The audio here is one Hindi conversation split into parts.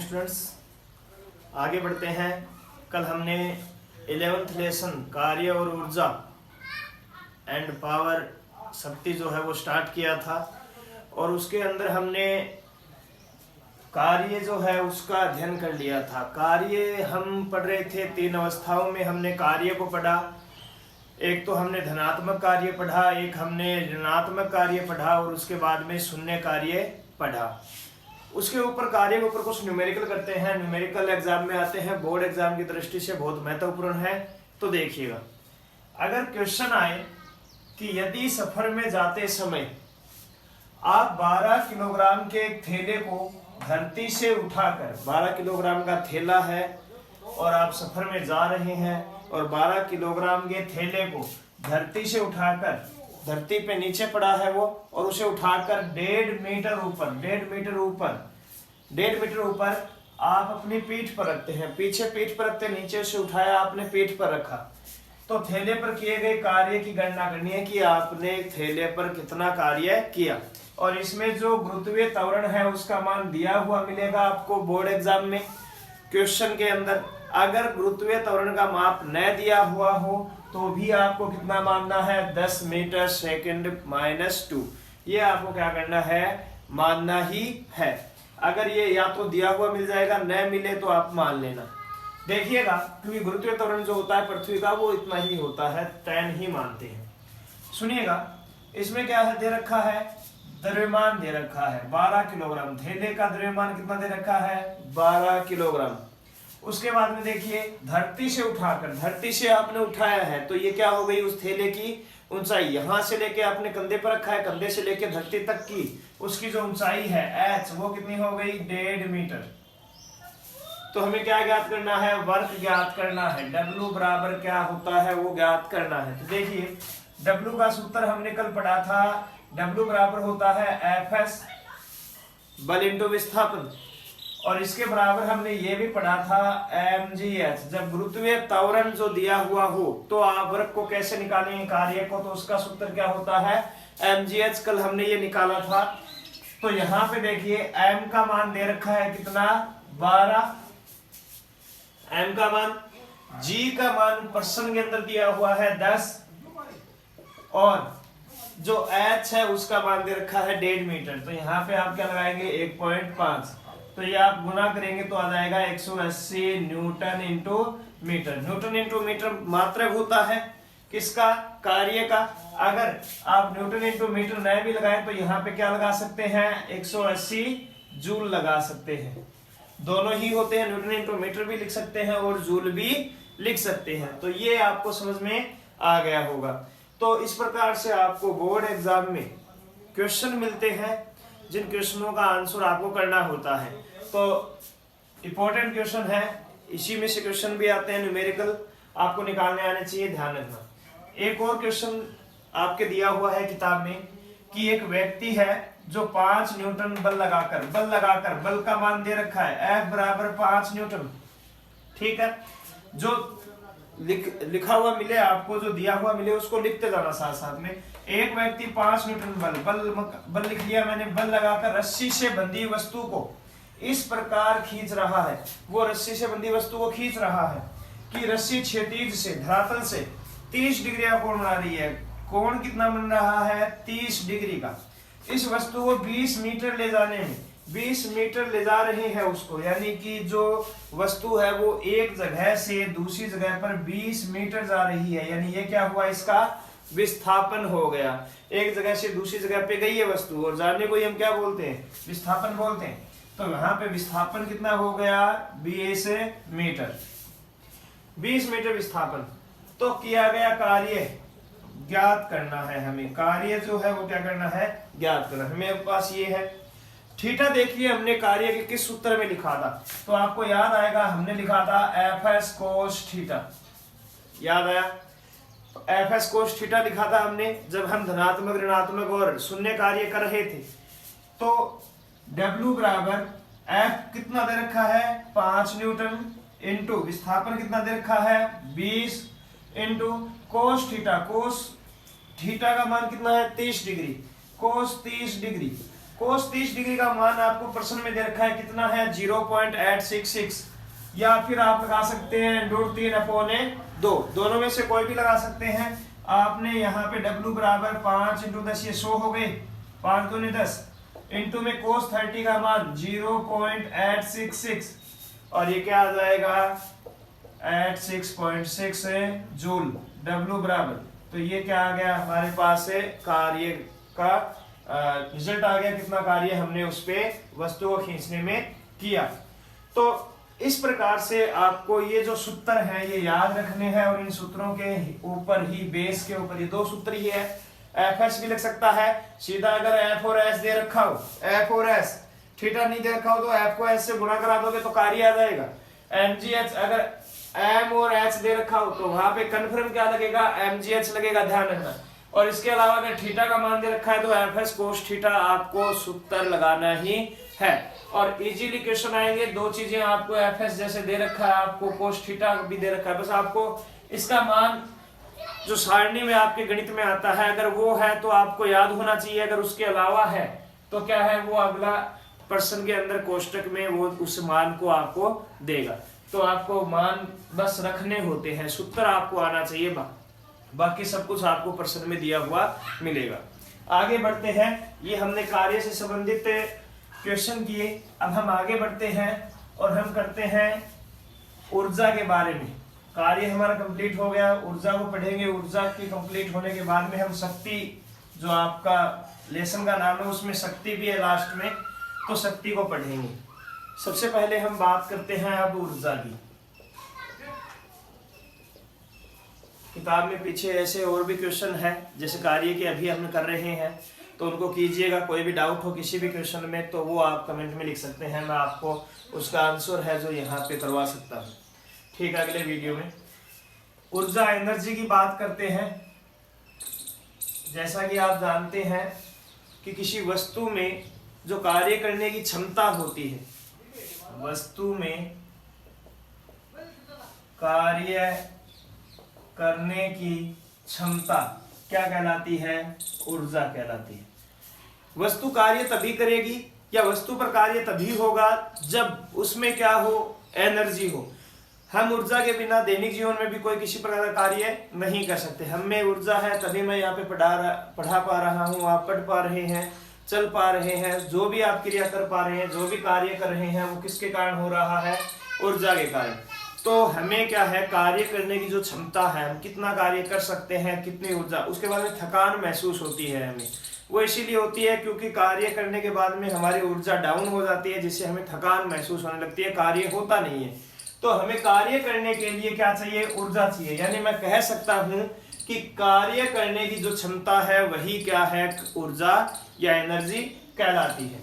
स्टूडेंट्स, आगे बढ़ते हैं। कल हमने 11th लेसन कार्य और ऊर्जा एंड पावर शक्ति जो है वो स्टार्ट किया था और उसके अंदर हमने कार्य जो है उसका अध्ययन कर लिया था। कार्य हम पढ़ रहे थे, 3 अवस्थाओं में हमने कार्य को पढ़ा। एक तो हमने धनात्मक कार्य पढ़ा, एक हमने ऋणात्मक कार्य पढ़ा और उसके बाद में शून्य कार्य पढ़ा। उसके ऊपर कार्य के ऊपर कुछ न्यूमेरिकल करते हैं। न्यूमेरिकल एग्जाम में आते हैं, बोर्ड एग्जाम की दृष्टि से बहुत महत्वपूर्ण है। तो देखिएगा, अगर क्वेश्चन आए कि यदि सफर में जाते समय आप 12 किलोग्राम के एक थैले को धरती से उठाकर, 12 किलोग्राम का थैला है और आप सफर में जा रहे हैं और 12 किलोग्राम के थैले को धरती से उठाकर, धरती पे नीचे पड़ा है वो, और उसे उठाकर 1.5 मीटर ऊपर आप अपनी पीठ पर रखते हैं। पीछे पीठ पर रखते, नीचे से उठाया आपने, पीठ पर रखा। तो थैले पर किए गए कार्य की गणना करनी है कि आपने थैले पर कितना कार्य किया। और इसमें जो गुरुत्वीय त्वरण है उसका मान दिया हुआ मिलेगा आपको बोर्ड एग्जाम में क्वेश्चन के अंदर। अगर गुरुत्वीय त्वरण का माप न दिया हुआ हो तो भी आपको कितना मानना है, 10 मीटर सेकंड -2। ये आपको क्या करना है, मानना ही है। अगर ये या तो दिया हुआ मिल जाएगा, न मिले तो आप मान लेना। देखिएगा, क्योंकि गुरुत्वीय त्वरण जो होता है पृथ्वी का वो इतना ही होता है, 10 ही मानते हैं। सुनिएगा, इसमें क्या है, दे रखा है द्रव्यमान दे रखा है 12 किलोग्राम। थैले का द्रव्यमान कितना दे रखा है, 12 किलोग्राम। उसके बाद में देखिए, धरती से उठाकर, धरती से आपने उठाया है तो ये क्या हो गई, उस थैले की ऊंचाई यहां से लेके आपने कंधे पर रखा है, कंधे से लेके धरती तक की उसकी जो ऊंचाई है h, वो कितनी हो गई, 1.5 मीटर। तो हमें क्या ज्ञात करना है, वर्क ज्ञात करना है। W बराबर क्या होता है वो ज्ञात करना है। तो देखिए, W का सूत्र हमने कल पढ़ा था, W बराबर होता है Fs बल इंटू विस्थापन, और इसके बराबर हमने ये भी पढ़ा था mgh। जब गुरुत्वीय त्वरण जो दिया हुआ हो तो आप वर्क को कैसे निकालेंगे, कार्य को, तो उसका सूत्र क्या होता है, mgh। कल हमने ये निकाला था। तो यहाँ पे देखिए, m का मान दे रखा है कितना, 12, m का मान, g का मान प्रश्न के अंदर दिया हुआ है 10, और जो h है उसका मान दे रखा है 1.5 मीटर। तो यहाँ पे आप क्या लगाएंगे, 1.5। तो ये आप गुना करेंगे तो आ जाएगा 180 newton into metre. Newton into metre मात्रक होता है किसका, कार्य का। अगर आप न्यूटन इंटू मीटर न भी लगाएं तो यहाँ पे क्या लगा सकते हैं, 180 जूल लगा सकते हैं। दोनों ही होते हैं, न्यूटन इंटू मीटर भी लिख सकते हैं और जूल भी लिख सकते हैं। तो ये आपको समझ में आ गया होगा। तो इस प्रकार से आपको बोर्ड एग्जाम में क्वेश्चन मिलते हैं जिन क्वेश्चनों का आंसर आपको करना होता है। तो इंपॉर्टेंट क्वेश्चन है, इसी में से क्वेश्चन भी आते हैं, न्यूमेरिकल आपको निकालने आने चाहिए, ध्यान रखना। एक और क्वेश्चन आपके दिया हुआ है किताब में कि एक व्यक्ति है जो 5 न्यूटन बल लगाकर बल का मान दे रखा है F बराबर 5 न्यूटन। ठीक है, जो लिखा हुआ मिले आपको, जो दिया हुआ मिले उसको लिखते जाना साथ साथ में। एक व्यक्ति 5 न्यूटन बल लिख लिया मैंने, बल लगाकर रस्सी से बंधी वस्तु को इस प्रकार खींच रहा है। वो रस्सी से बंधी वस्तु को खींच रहा है कि रस्सी क्षैतिज से, धरातल से 30 डिग्री का कोण बना रही है। कोण कितना बन रहा है, 30 डिग्री का। इस वस्तु को 20 मीटर ले जाने में, 20 मीटर ले जा रहे हैं उसको, यानी कि जो वस्तु है वो एक जगह से दूसरी जगह पर 20 मीटर जा रही है। यानी ये क्या हुआ, इसका विस्थापन हो गया। एक जगह से दूसरी जगह पे गई है वस्तु और जाने को ही हम क्या बोलते हैं, विस्थापन बोलते हैं। तो यहाँ पे विस्थापन कितना हो गया, 20 मीटर, 20 मीटर विस्थापन। तो किया गया कार्य ज्ञात करना है हमें, कार्य जो है वो क्या करना है, ज्ञात करना है। मेरे पास ये है थीटा। देखिए, हमने कार्य के किस सूत्र में लिखा था, तो आपको याद आएगा, हमने लिखा था Fs cos थीटा। याद आया, Fs cos थीटा लिखा था हमने जब हम धनात्मक, ऋणात्मक और शून्य कार्य कर रहे थे। तो W बराबर F कितना दे रखा है, 5 न्यूटन, इंटू विस्थापन कितना दे रखा है, 20, into cos theta. Cos theta का मान कितना है, 30 डिग्री। कोस 30 डिग्री कोस 30 डिग्री का मान आपको प्रश्न में दे रखा है कितना है 0.866, या फिर आप लगा सकते हैं √3/2, दोनों में से कोई भी लगा सकते हैं। आपने यहाँ पे W बराबर 5 × 10, ये 100 हो गए, 5 दूनी 10, इंटू में कोस 30 का मान 0.866, और ये क्या आ जाएगा 86.6 जूल। W बराबर, तो ये क्या आ गया हमारे पास है कार्य का रिजल्ट आ गया, कितना कार्य हमने उस पे वस्तु को खींचने में किया। तो इस प्रकार से आपको ये जो सूत्र हैं ये याद रखने हैं, और इन सूत्रों के ऊपर ही, बेस के ऊपर, ये दो सूत्र ही है। FS भी लग सकता है सीधा, अगर F और S दे रखा हो, F और S, थीटा नहीं दे रखा हो तो F को S से गुणा करा दोगे तो कार्य आ जाएगा। MGH, अगर M और H दे रखा हो तो वहां पे कन्फर्म क्या लगेगा, MGH लगेगा, ध्यान रखना। और इसके अलावा अगर थीटा का मान दे रखा है तो FS कोस थीटा आपको सूत्र लगाना ही है। और इजीली क्वेश्चन आएंगे, दो चीजें आपको FS जैसे दे रखा है, आपको कोस थीटा भी दे रखा है, बस आपको इसका मान जो सारणी में आपके गणित में आता है अगर वो है तो आपको याद होना चाहिए, अगर उसके अलावा है तो क्या है, वो अगला प्रश्न के अंदर कोष्टक में वो उस मान को आपको देगा। तो आपको मान बस रखने होते हैं, सूत्र आपको आना चाहिए, बाकी सब कुछ आपको प्रश्न में दिया हुआ मिलेगा। आगे बढ़ते हैं, ये हमने कार्य से संबंधित क्वेश्चन किए। अब हम आगे बढ़ते हैं और हम करते हैं ऊर्जा के बारे में। कार्य हमारा कंप्लीट हो गया, ऊर्जा को पढ़ेंगे। ऊर्जा की कंप्लीट होने के बाद में हम शक्ति, जो आपका लेसन का नाम है उसमें शक्ति भी है लास्ट में, तो शक्ति को पढ़ेंगे। सबसे पहले हम बात करते हैं अब ऊर्जा की। किताब में पीछे ऐसे और भी क्वेश्चन है जैसे कार्य के अभी हम कर रहे हैं, तो उनको कीजिएगा। कोई भी डाउट हो किसी भी क्वेश्चन में तो वो आप कमेंट में लिख सकते हैं, मैं आपको उसका आंसर है जो यहाँ पे करवा सकता हूँ। ठीक है, अगले वीडियो में ऊर्जा एनर्जी की बात करते हैं। जैसा कि आप जानते हैं कि किसी वस्तु में जो कार्य करने की क्षमता होती है, वस्तु में कार्य करने की क्षमता क्या कहलाती है, ऊर्जा कहलाती है। वस्तु कार्य तभी करेगी या वस्तु पर कार्य तभी होगा जब उसमें क्या हो, एनर्जी हो। हम ऊर्जा के बिना दैनिक जीवन में भी कोई किसी प्रकार का कार्य नहीं कर सकते। हम में ऊर्जा है तभी मैं यहाँ पे पढ़ा पा रहा हूँ, आप पढ़ पा रहे हैं, चल पा रहे हैं, जो भी आप क्रिया कर पा रहे हैं, जो भी कार्य कर रहे हैं वो किसके कारण हो रहा है, ऊर्जा के कारण। तो हमें क्या है, कार्य करने की जो क्षमता है, हम कितना कार्य कर सकते हैं, कितनी ऊर्जा, उसके बाद में थकान महसूस होती है हमें, वो इसीलिए होती है क्योंकि कार्य करने के बाद में हमारी ऊर्जा डाउन हो जाती है, जिससे हमें थकान महसूस होने लगती है, कार्य होता नहीं है। तो हमें कार्य करने के लिए क्या चाहिए, ऊर्जा चाहिए। यानी मैं कह सकता हूं कि कार्य करने की जो क्षमता है वही क्या है, ऊर्जा या एनर्जी कहलाती है।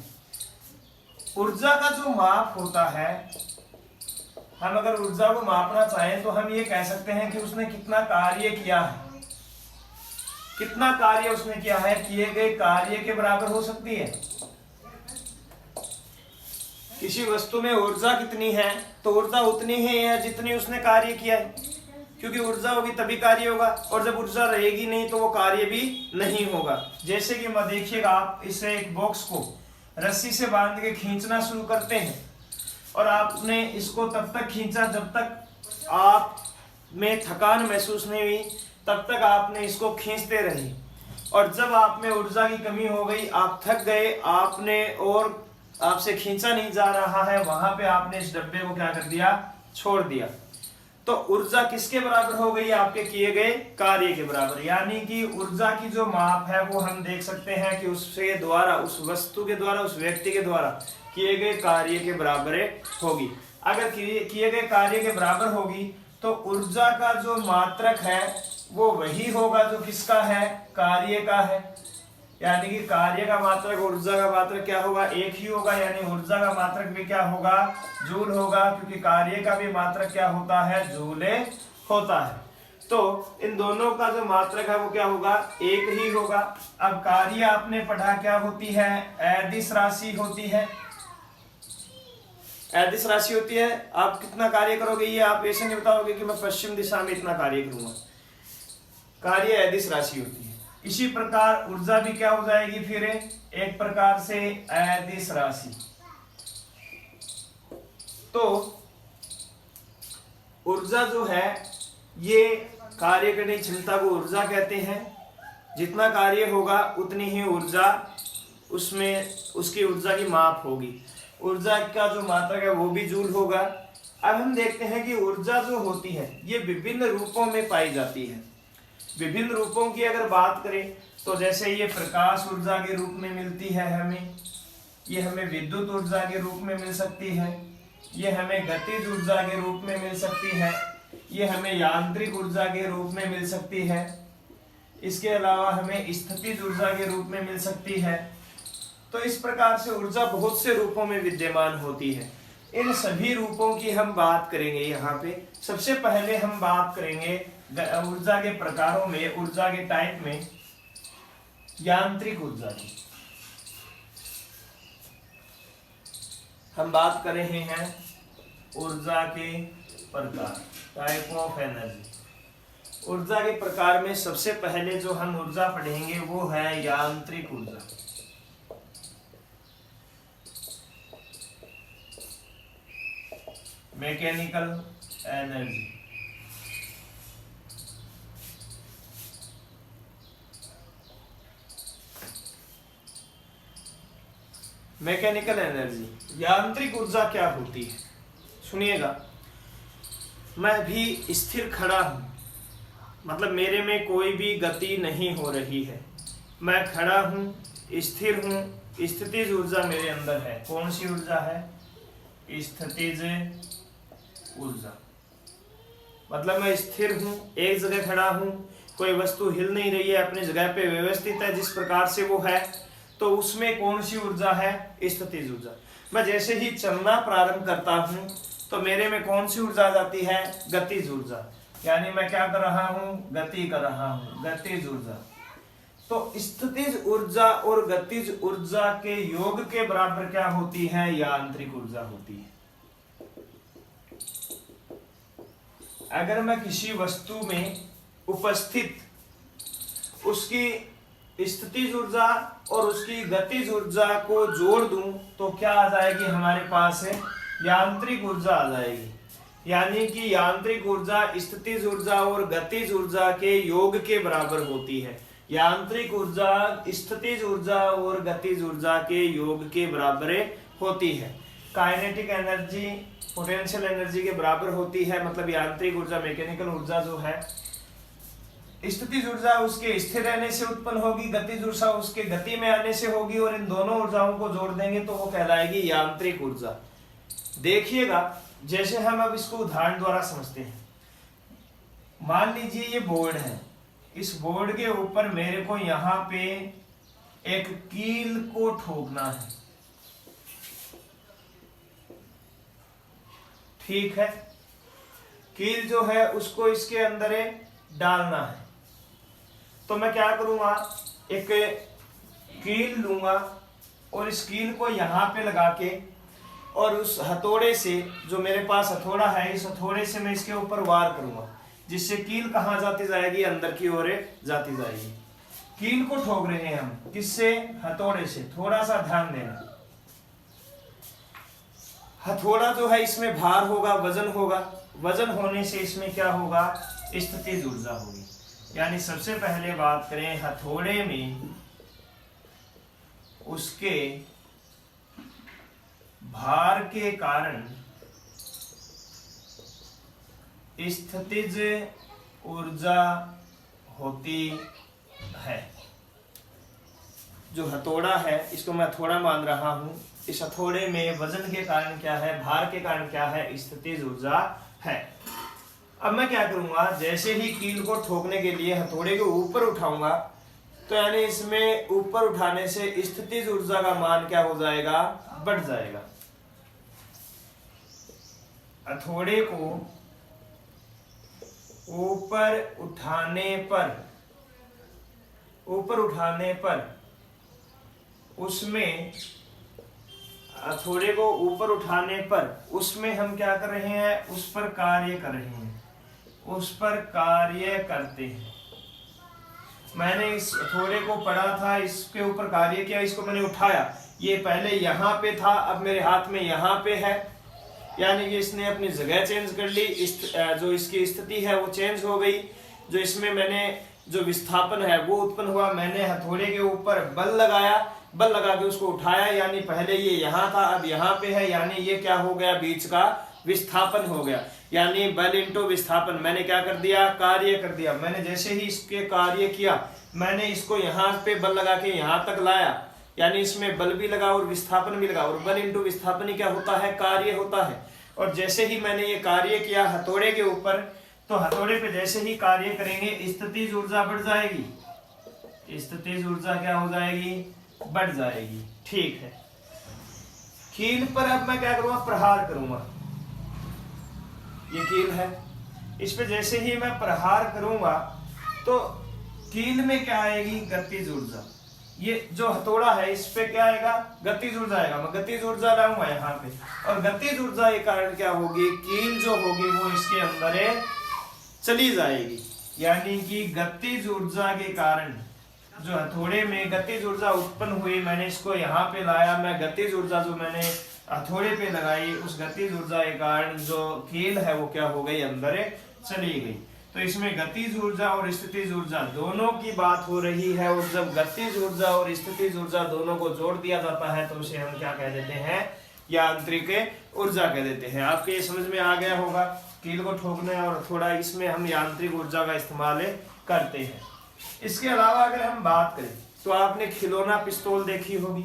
ऊर्जा का जो माप होता है, हम अगर ऊर्जा को मापना चाहें तो हम ये कह सकते हैं कि उसने कितना कार्य किया है, कितना कार्य उसने किया है, किए गए कार्य के बराबर हो सकती है। किसी वस्तु में ऊर्जा कितनी है, तो ऊर्जा उतनी ही है जितनी उसने कार्य किया है, क्योंकि ऊर्जा होगी तभी कार्य होगा, और जब ऊर्जा रहेगी नहीं तो वो कार्य भी नहीं होगा। जैसे कि मैं देखिएगा, आप इसे एक बॉक्स को रस्सी से बांध के खींचना शुरू करते हैं और आपने इसको तब तक खींचा जब तक आप में थकान महसूस नहीं हुई, तब तक आपने इसको खींचते रहे, और जब आप में ऊर्जा की कमी हो गई, आप थक गए, आपने और आपसे खींचा नहीं जा रहा है, वहां पे आपने इस डब्बे को क्या कर दिया, छोड़ दिया। तो ऊर्जा किसके बराबर हो गई, आपके किए गए कार्य के बराबर। यानी कि ऊर्जा की जो माप है वो हम देख सकते हैं कि उसके द्वारा, उस वस्तु के द्वारा, उस व्यक्ति के द्वारा किए गए कार्य के बराबर होगी। अगर किए गए कार्य के बराबर होगी तो ऊर्जा का जो मात्रक है वो वही होगा जो किसका है, कार्य का है। यानी कि कार्य का मात्रक ऊर्जा का मात्रक क्या होगा, एक ही होगा। यानी ऊर्जा का मात्रक भी क्या होगा, जूल होगा, क्योंकि कार्य का भी मात्रक क्या होता है, जूल होता है। तो इन दोनों का जो मात्रक है वो क्या होगा, एक ही होगा। अब कार्य आपने पढ़ा क्या होती है, अदिश राशि होती है। अदिश राशि होती है, आप कितना कार्य करोगे ये आप ऐसे नहीं बताओगे कि मैं पश्चिम दिशा में इतना कार्य करूंगा, कार्य अदिश राशि होती है। इसी प्रकार ऊर्जा भी क्या हो जाएगी, फिर एक प्रकार से अदिश राशि। तो ऊर्जा जो है ये कार्य करने की क्षमता को ऊर्जा कहते हैं। जितना कार्य होगा उतनी ही ऊर्जा उसमें उसकी ऊर्जा की माप होगी। ऊर्जा का जो मात्रक है वो भी जूल होगा। अब हम देखते हैं कि ऊर्जा जो होती है ये विभिन्न रूपों में पाई जाती है। विभिन्न रूपों की अगर बात करें तो जैसे ये प्रकाश ऊर्जा के रूप में मिलती है हमें, ये हमें विद्युत ऊर्जा के रूप में मिल सकती है, ये हमें गतिज ऊर्जा के रूप में मिल सकती है, ये हमें यांत्रिक ऊर्जा के रूप में मिल सकती है, इसके अलावा हमें स्थितिज ऊर्जा के रूप में मिल सकती है। तो इस प्रकार से ऊर्जा बहुत से रूपों में विद्यमान होती है। इन सभी रूपों की हम बात करेंगे। यहाँ पे सबसे पहले हम बात करेंगे ऊर्जा के प्रकारों में, ऊर्जा के टाइप में यांत्रिक ऊर्जा की। हम बात कर रहे हैं ऊर्जा के प्रकार, टाइप ऑफ एनर्जी। ऊर्जा के प्रकार में सबसे पहले जो हम ऊर्जा पढ़ेंगे वो है यांत्रिक ऊर्जा। Mechanical energy. मैकेनिकल एनर्जी, यांत्रिक ऊर्जा क्या होती है सुनिएगा। मैं भी स्थिर खड़ा हूं, मतलब मेरे में कोई भी गति नहीं हो रही है, मैं खड़ा हूं, स्थिर हूं, स्थितिज ऊर्जा मेरे अंदर है। कौन सी ऊर्जा है? स्थितिज ऊर्जा। मतलब मैं स्थिर हूं, एक जगह खड़ा हूं, कोई वस्तु हिल नहीं रही है, अपनी जगह पे व्यवस्थित है जिस प्रकार से वो है, तो उसमें कौन सी ऊर्जा है? स्थितिज ऊर्जा। मैं जैसे ही चलना प्रारंभ करता हूं तो मेरे में कौन सी ऊर्जा आ जाती है? गतिज ऊर्जा। यानी मैं क्या कर रहा हूं? गति कर रहा हूं, गतिज ऊर्जा। तो स्थितिज ऊर्जा और गतिज ऊर्जा के योग के बराबर क्या होती है? यांत्रिक ऊर्जा होती है। अगर मैं किसी वस्तु में उपस्थित उसकी स्थितिज ऊर्जा और उसकी गतिज ऊर्जा को जोड़ दूं तो क्या आ जाएगी हमारे पास? है यांत्रिक ऊर्जा आ जाएगी। यानी कि यांत्रिक ऊर्जा स्थितिज ऊर्जा और गतिज ऊर्जा के योग के बराबर होती है। यांत्रिक ऊर्जा स्थितिज ऊर्जा और गतिज ऊर्जा के योग के बराबर होती है। काइनेटिक एनर्जी पोटेंशियल एनर्जी के बराबर होती है। मतलब यांत्रिक ऊर्जा, मैकेनिकल ऊर्जा जो है, स्थितिज ऊर्जा उसके स्थिर रहने से उत्पन्न होगी, गतिज ऊर्जा उसके गति में आने से होगी, और इन दोनों ऊर्जाओं को जोड़ देंगे तो वो कहलाएगी यांत्रिक ऊर्जा। देखिएगा, जैसे हम अब इसको उदाहरण द्वारा समझते हैं। मान लीजिए ये बोर्ड है, इस बोर्ड के ऊपर मेरे को यहाँ पे एक कील को ठोकना है, ठीक है। कील जो है उसको इसके अंदर डालना है, तो मैं क्या करूंगा? एक कील लूंगा और इस कील को यहाँ पे लगा के, और उस हथौड़े से, जो मेरे पास हथौड़ा है, इस हथौड़े से मैं इसके ऊपर वार करूंगा, जिससे कील कहाँ जाती जाएगी? अंदर की ओर जाती जाएगी। कील को ठोक रहे हैं हम, किससे? हथौड़े से। थोड़ा सा ध्यान देना, हथौड़ा जो है इसमें भार होगा, वजन होगा, वजन होने से इसमें क्या होगा? स्थितिज ऊर्जा होगी। यानी सबसे पहले बात करें हथौड़े में उसके भार के कारण स्थितिज ऊर्जा होती है। जो हथौड़ा है, इसको मैं हथौड़ा मान रहा हूं, इस हथौड़े में वजन के कारण क्या है? भार के कारण क्या है? स्थितिज ऊर्जा है। अब मैं क्या करूंगा? जैसे ही कील को ठोकने के लिए हथौड़े को ऊपर उठाऊंगा, तो यानी इसमें ऊपर उठाने से स्थितिज ऊर्जा का मान क्या हो जाएगा? बढ़ जाएगा। हथौड़े को ऊपर उठाने पर उसमें, हथौड़े को ऊपर उठाने पर उसमें हम क्या कर रहे हैं? उस पर कार्य कर रहे हैं, उस पर कार्य करते हैं। मैंने इस हथौड़े को पढ़ा था, इसके ऊपर कार्य किया, इसको मैंने उठाया, ये पहले यहाँ पे था, अब मेरे हाथ में यहाँ पे है, यानी कि इसने अपनी जगह चेंज कर ली, जो इसकी स्थिति है वो चेंज हो गई। जो इसमें मैंने जो विस्थापन है वो उत्पन्न हुआ, मैंने हथौड़े के ऊपर बल लगाया, बल लगा के उसको उठाया, यानी पहले ये यहाँ था अब यहाँ पे है, यानी ये क्या हो गया, बीच का विस्थापन हो गया। यानी बल इंटू विस्थापन, मैंने क्या कर दिया, कार्य कर दिया। मैंने जैसे ही इसके कार्य किया, मैंने इसको यहाँ पे बल लगा के यहाँ तक लाया, यानी इसमें बल भी लगा और विस्थापन भी लगा, और बल इंटू विस्थापन ही क्या होता है, कार्य होता है। और जैसे ही मैंने ये कार्य किया हथौड़े के ऊपर, तो हथौड़े पे जैसे ही कार्य करेंगे स्थितिज ऊर्जा बढ़ जाएगी, स्थितिज ऊर्जा क्या हो जाएगी, बढ़ जाएगी। ठीक है, कील पर अब मैं क्या करूंगा, प्रहार करूंगा। ये कील है, इस पे जैसे ही मैं प्रहार करूंगा तो कील में क्या आएगी, गतिज ऊर्जा। ये जो हथौड़ा है इस पे क्या आएगा, गतिज ऊर्जा आएगा। मैं गतिज ऊर्जा लाऊंगा यहाँ पे, और गतिज ऊर्जा के कारण क्या होगी, कील जो होगी वो इसके अंदर चली जाएगी। यानी कि गतिज ऊर्जा के कारण जो हथौड़े में गतिज ऊर्जा उत्पन्न हुई, मैंने इसको यहाँ पे लाया, मैं गतिज ऊर्जा जो मैंने हथौड़े पे लगाई, उस गतिज ऊर्जा के कारण जो कील है वो क्या हो गई, अंदर चली गई। तो इसमें गतिज ऊर्जा और स्थितिज ऊर्जा दोनों की बात हो रही है, और जब गतिज ऊर्जा और स्थितिज ऊर्जा दोनों को जोड़ दिया जाता है तो उसे हम क्या कह देते हैं, यांत्रिक ऊर्जा कह देते हैं। आपके ये समझ में आ गया होगा, कील को ठोकना है और थोड़ा इसमें हम यांत्रिक ऊर्जा का इस्तेमाल करते हैं। इसके अलावा अगर हम बात करें तो आपने खिलौना पिस्तौल देखी होगी,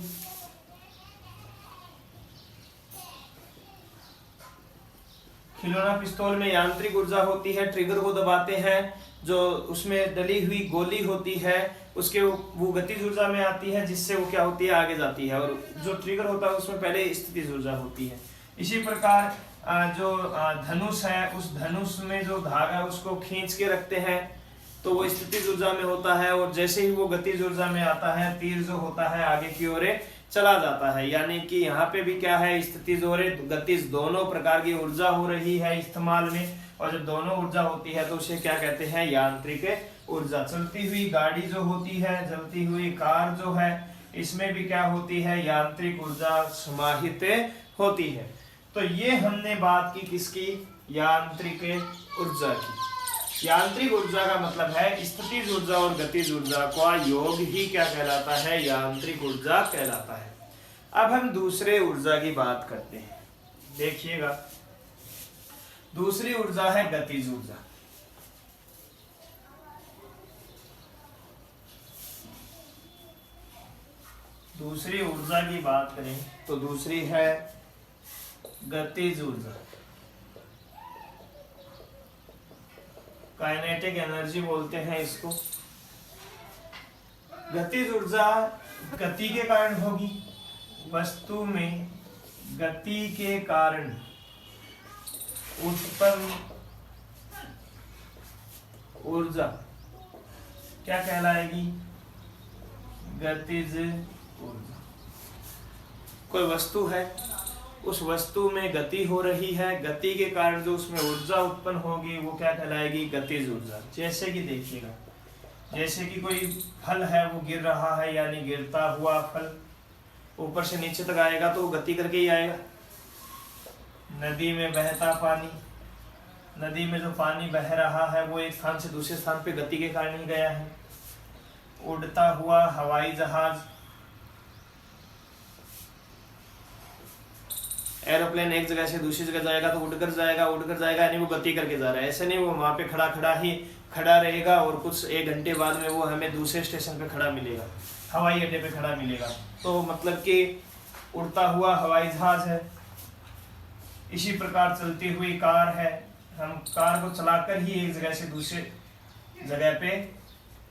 खिलौना पिस्तौल में यांत्रिक ऊर्जा होती है, ट्रिगर को दबाते हैं, जो उसमें डली हुई गोली होती है उसके वो गतिज ऊर्जा में आती है, जिससे वो क्या होती है, आगे जाती है, और जो ट्रिगर होता है उसमें पहले स्थितिज ऊर्जा होती है। इसी प्रकार जो धनुष है, उस धनुष में जो धागा उसको खींच के रखते हैं तो वो स्थितिज ऊर्जा में होता है, और जैसे ही वो गतिज ऊर्जा में आता है, तीर जो होता है आगे की ओर चला जाता है। यानी कि यहाँ पे भी क्या है, स्थितिज और गतिज दोनों प्रकार की ऊर्जा हो रही है इस्तेमाल में, और जब दोनों ऊर्जा होती है तो उसे क्या कहते हैं, यांत्रिक ऊर्जा। चलती हुई गाड़ी जो होती है, चलती हुई कार जो है, इसमें भी क्या होती है, यांत्रिक ऊर्जा समाहित होती है। तो ये हमने बात की किसकी, यांत्रिक ऊर्जा की। यांत्रिक ऊर्जा का मतलब है स्थितिज ऊर्जा और गतिज ऊर्जा का योग ही क्या कहलाता है, यांत्रिक ऊर्जा कहलाता है। अब हम दूसरे ऊर्जा की बात करते हैं, देखिएगा दूसरी ऊर्जा है गतिज ऊर्जा। दूसरी ऊर्जा की बात करें तो दूसरी है गतिज ऊर्जा, काइनेटिक एनर्जी बोलते हैं इसको। गतिज ऊर्जा गति के कारण होगी, वस्तु में गति के कारण उत्पन्न ऊर्जा क्या कहलाएगी, गतिज ऊर्जा। कोई वस्तु है, उस वस्तु में गति हो रही है, गति के कारण जो उसमें ऊर्जा उत्पन्न होगी वो क्या कहलाएगी, गतिज ऊर्जा। जैसे कि देखिएगा, जैसे कि कोई फल है वो गिर रहा है, यानी गिरता हुआ फल ऊपर से नीचे तक आएगा तो वो गति करके ही आएगा। नदी में बहता पानी, नदी में जो पानी बह रहा है वो एक स्थान से दूसरे स्थान पे गति के कारण ही गया है। उड़ता हुआ हवाई जहाज, एरोप्लेन एक जगह से दूसरी जगह जाएगा तो उड़कर जाएगा, यानी वो गति करके जा रहा है। ऐसे नहीं वो वहां पे खड़ा रहेगा और कुछ एक घंटे बाद में वो हमें दूसरे स्टेशन पे खड़ा मिलेगा, हवाई अड्डे पे खड़ा मिलेगा। तो मतलब कि उड़ता हुआ हवाई जहाज है। इसी प्रकार चलती हुई कार है, हम कार को चलाकर ही एक जगह से दूसरे जगह पे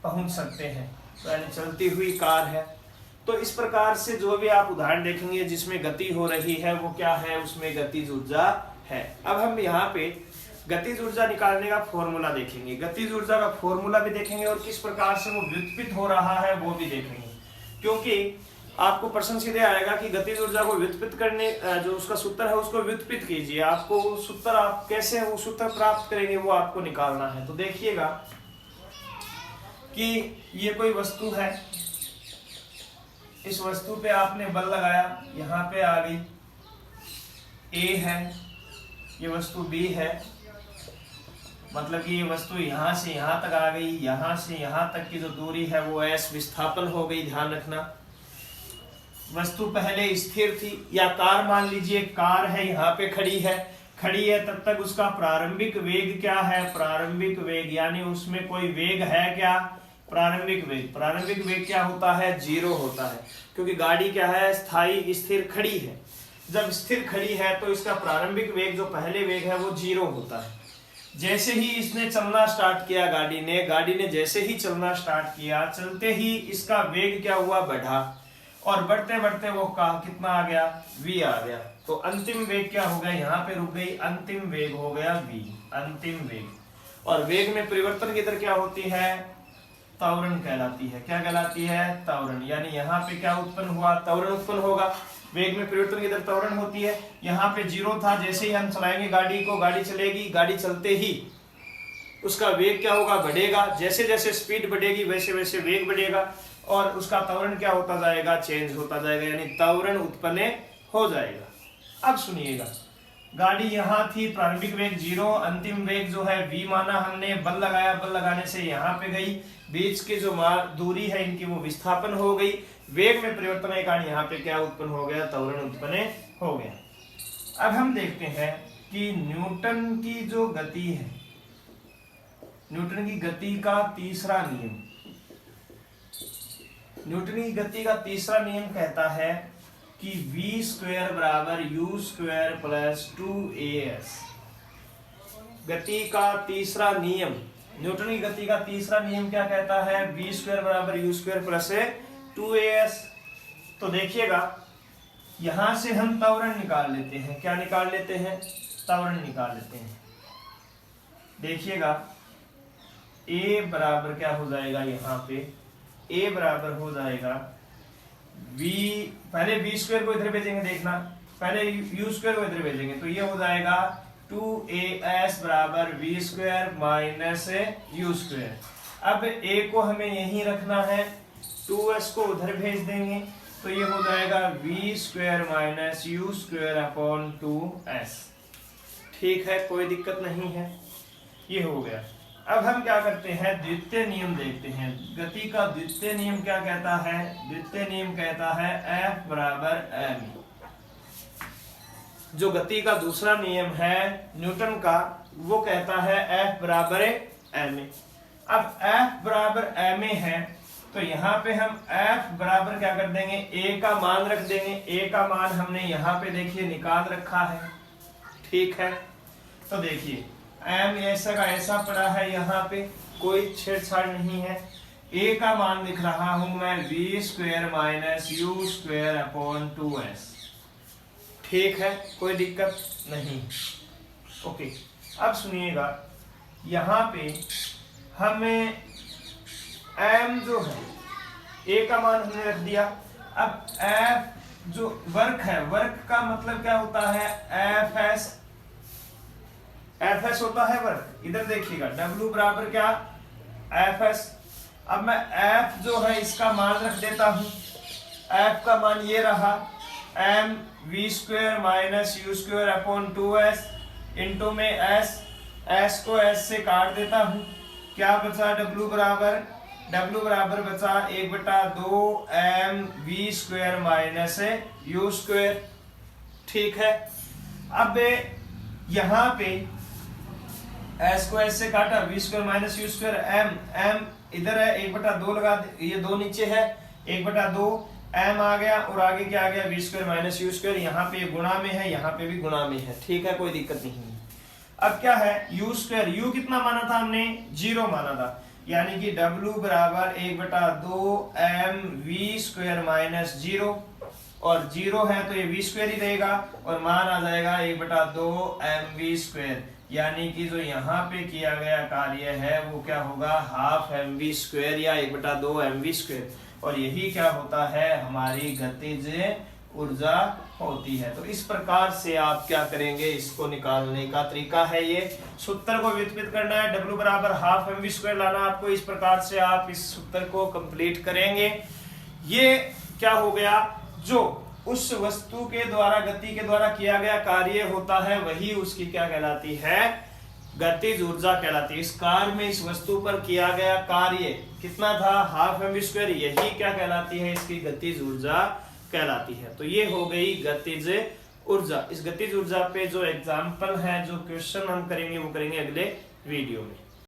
पहुंच सकते हैं, तो यानी चलती हुई कार है। तो इस प्रकार से जो भी आप उदाहरण देखेंगे जिसमें गति हो रही है वो क्या है, उसमें गतिज ऊर्जा है। अब हम यहाँ पे गतिज ऊर्जा निकालने का फॉर्मूला देखेंगे, गतिज ऊर्जा का फॉर्मूला भी देखेंगे और किस प्रकार से वो व्युत्पन्न हो रहा है वो भी देखेंगे। क्योंकि आपको प्रश्न सीधे आएगा कि गतिज ऊर्जा को व्युत्पन्न करने जो उसका सूत्र है उसको व्युत्पन्न कीजिए, आपको वो सूत्र आप कैसे वो सूत्र प्राप्त करेंगे वो आपको निकालना है। तो देखिएगा कि ये कोई वस्तु है, इस वस्तु पे आपने बल लगाया, यहाँ पे आ गई, ए है, ये वस्तु बी है, मतलब कि ये वस्तु यहाँ से यहाँ तक आ गई, यहाँ से यहाँ तक की जो दूरी है वो एस विस्थापन हो गई। ध्यान रखना, वस्तु पहले स्थिर थी, या कार मान लीजिए, कार है यहाँ पे खड़ी है तब तक उसका प्रारंभिक वेग क्या है, प्रारंभिक वेग, यानी उसमें कोई वेग है क्या, प्रारंभिक वेग क्या होता है, 0 होता है, क्योंकि गाड़ी क्या है, स्थायी स्थिर खड़ी है। जब स्थिर खड़ी है तो इसका प्रारंभिक वेग जो पहले वेग है वो 0 होता है। जैसे ही इसने चलना स्टार्ट किया, गाड़ी ने जैसे ही चलना स्टार्ट किया, चलते ही इसका वेग क्या हुआ, बढ़ा, और बढ़ते बढ़ते वो कितना आ गया, v आ गया। तो अंतिम वेग क्या हो गया, यहाँ पे रुक गई, अंतिम वेग हो गया v, अंतिम वेग। और वेग में परिवर्तन की दर क्या होती है, त्वरण कहलाती है। क्या कहलाती है, त्वरण। यानी यहाँ पे क्या उत्पन्न हुआ, त्वरण उत्पन्न होगा। वेग में परिवर्तन की दर त्वरण होती है। यहाँ पे 0 था, जैसे ही हम चलाएंगे गाड़ी को, गाड़ी चलेगी, गाड़ी चलते ही उसका वेग क्या होगा, बढ़ेगा। जैसे जैसे स्पीड बढ़ेगी वैसे वैसे वेग बढ़ेगा, और उसका त्वरण क्या होता जाएगा, चेंज होता जाएगा, यानी त्वरण उत्पन्न हो जाएगा। अब सुनिएगा, गाड़ी यहाँ थी, प्रारंभिक वेग 0, अंतिम वेग जो है v माना हमने, बल लगाया, बल लगाने से यहाँ पे गई, बीच की जो दूरी है इनकी वो विस्थापन हो गई। वेग में परिवर्तन के कारण यहाँ पे क्या उत्पन्न हो गया, त्वरण उत्पन्न हो गया। अब हम देखते हैं कि न्यूटन की जो गति है, न्यूटन की गति का तीसरा नियम, न्यूटन की गति का तीसरा नियम कहता है कि v स्क्वायर बराबर u स्क्वायर प्लस 2as। गति का तीसरा नियम, न्यूटन की गति का तीसरा नियम क्या कहता है, v स्क्वायर बराबर u स्क्वायर प्लस 2as। तो देखिएगा, यहां से हम त्वरण निकाल लेते हैं। क्या निकाल लेते हैं, त्वरण निकाल लेते हैं। देखिएगा, a बराबर क्या हो जाएगा, यहाँ पे a बराबर हो जाएगा v, पहले v स्क्वायर को इधर भेजेंगे, देखना, पहले u स्क्वायर को इधर भेजेंगे, तो ये हो जाएगा 2as बराबर v square minus u square. अब a को हमें यहीं रखना है, 2s को उधर भेज देंगे, तो ये हो जाएगा v square minus u square upon 2s। ठीक है, कोई दिक्कत नहीं है, ये हो गया। अब हम क्या करते हैं, द्वितीय नियम देखते हैं। गति का द्वितीय नियम क्या कहता है, द्वितीय नियम कहता है F बराबर m। जो गति का दूसरा नियम है न्यूटन का, वो कहता है F बराबर ma। अब F बराबर ma है, तो यहाँ पे हम F बराबर क्या कर देंगे, a का मान रख देंगे। a का मान हमने यहाँ पे देखिए निकाल रखा है, ठीक है। तो देखिए m ऐसा का ऐसा पड़ा है, यहाँ पे कोई छेड़छाड़ नहीं है। a का मान लिख रहा हूं मैं v square minus u square upon 2s। ठीक है, कोई दिक्कत नहीं। ओके, अब सुनिएगा, यहाँ पे हमें m जो है, a का मान हमने रख दिया। अब f जो वर्क है, वर्क का मतलब क्या होता है, fs होता है वर्क। इधर देखिएगा, w बराबर क्या, fs। अब मैं f जो है इसका मान रख देता हूं। f का मान ये रहा, m v square minus u square upon 2s into में s को s से काट देता हूं। क्या बचा, w बराबर बचा 1/2 m v square minus u square. ठीक है, अब यहाँ पे s को s से काटा, v square minus u square, m इधर है, 1/2 लगा, ये 2 नीचे है, 1/2 m आ गया, और आगे क्या आ गया, v square minus u square. यहाँ पे गुणा में है, यहाँ पे भी गुणा में है, ठीक है, कोई दिक्कत नहीं है। अब क्या है, u स्क्वायर, u कितना माना था हमने, 0 माना था, यानी कि w बराबर 1/2 m v स्क्वायर माइनस 0, और 0 है तो ये v स्क्वायर ही रहेगा, और मान आ जाएगा 1/2 m v स्क्वायर। यानी कि जो यहाँ पे किया गया कार्य है वो क्या होगा, हाफ mv स्क्वायर या 1/2 mv स्क्वायर। और यही क्या होता है, हमारी गतिज ऊर्जा होती है। तो इस प्रकार से आप क्या करेंगे, इसको निकालने का तरीका है ये। सूत्र को व्युत्पन्न करना है, W बराबर हाफ mv² लाना आपको। इस प्रकार से आप इस सूत्र को कंप्लीट करेंगे। ये क्या हो गया, जो उस वस्तु के द्वारा, गति के द्वारा किया गया कार्य होता है वही उसकी क्या कहलाती है, गतिज ऊर्जा कहलाती है। इस कार में इस वस्तु पर किया गया कार्य कितना था, हाफ mv², यही क्या कहलाती है, इसकी गतिज ऊर्जा कहलाती है। तो ये हो गई गतिज ऊर्जा। इस गतिज ऊर्जा पे जो एग्जाम्पल है, जो क्वेश्चन हम करेंगे वो करेंगे अगले वीडियो में।